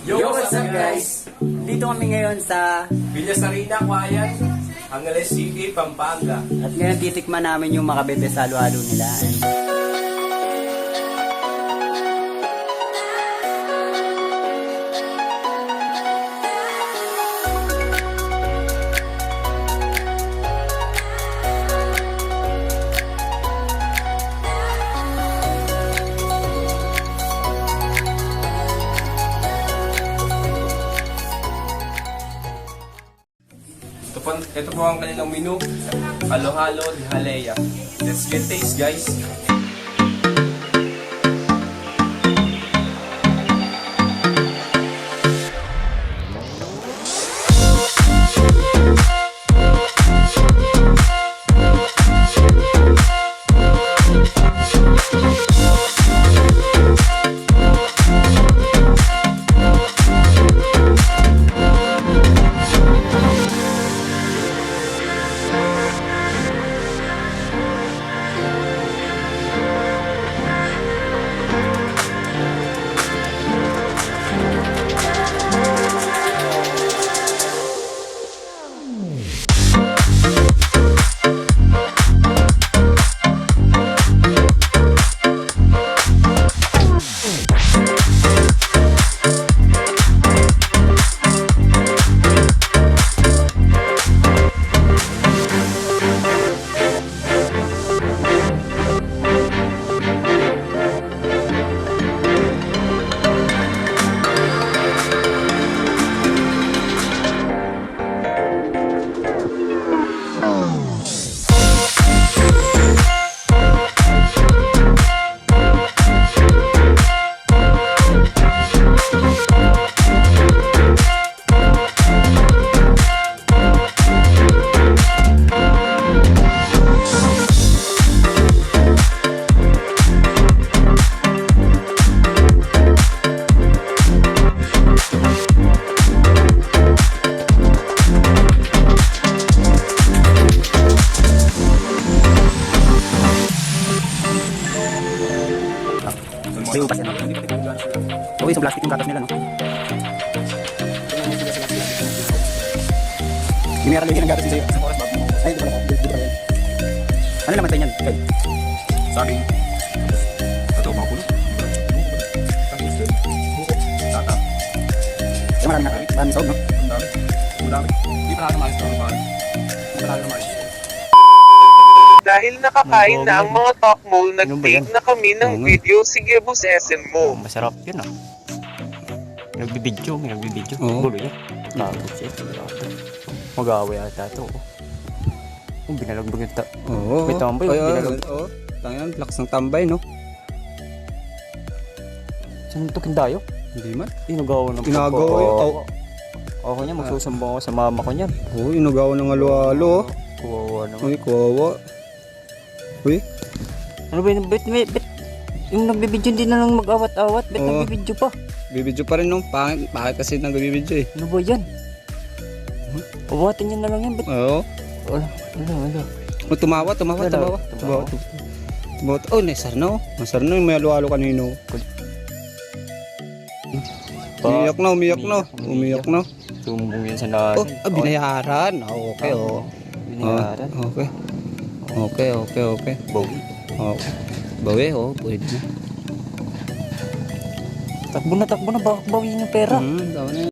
Yo, what's up guys? Dito kami ngayon sa Villa Sarina, Quayan, Angeles City, Pampanga. at ngayon titikman namin yung makabebe sa halo-halo nila. Ito po ang kanilang menu. Halo-halo di Halea. Let's get taste, guys. May upas yan. Uy, so plastic yung gatas nila, no? Ginira lagi ng gatas sa'yo. Ay, hindi pala. Ano naman tayo yan? Sabi. Ito, mga puno. Tata. Ay, marami na. Maraming sahog, no? Ang dami. Ang dami. Hindi pa naman ito. Hindi pa naman ito. Dahil nakakain na ang mga talkmole, nag-take na kami ng video. Sige, boss, SM mo. Masarap yun ah. Nagbibidyo. Oo. Gulo yun. Tapos eh. Mag-aaway ata ito. Oh, binalagbag yung Oo. May tambay, binalagbag. Oo. Tangan, lakas ng tambay, no? Saan ito kindayo? Hindi man. Inagawa ng Inagawa yun. Oo. Ako niya, magsusumbong ako sa mama ko niyan. Oo, inugawa ng halo-halo. Kuwawa naman. Uy, kawawa. Uy. Ano ba yun? Bet, yung nagbibidyo hindi na lang mag-awat-awat. Bet, Oo. nagbibidyo pa. Bibidyo pa rin, no? Bakit kasi nagbibidyo, eh? Ano ba yan? Awatin niya na lang yan. Bet, Oo. wala. Oh, tumawa. Oh, nasarno. Nasarno yung may halo-halo kanino. Umiyak na. Sumbong yan sa nanay. Oh, binayaran. Okay, oh. Binayaran. Okay. Bawi. Okay. Bawi, oh. Pwede na. Takbo na. Baka bawiin yung pera. Tama na.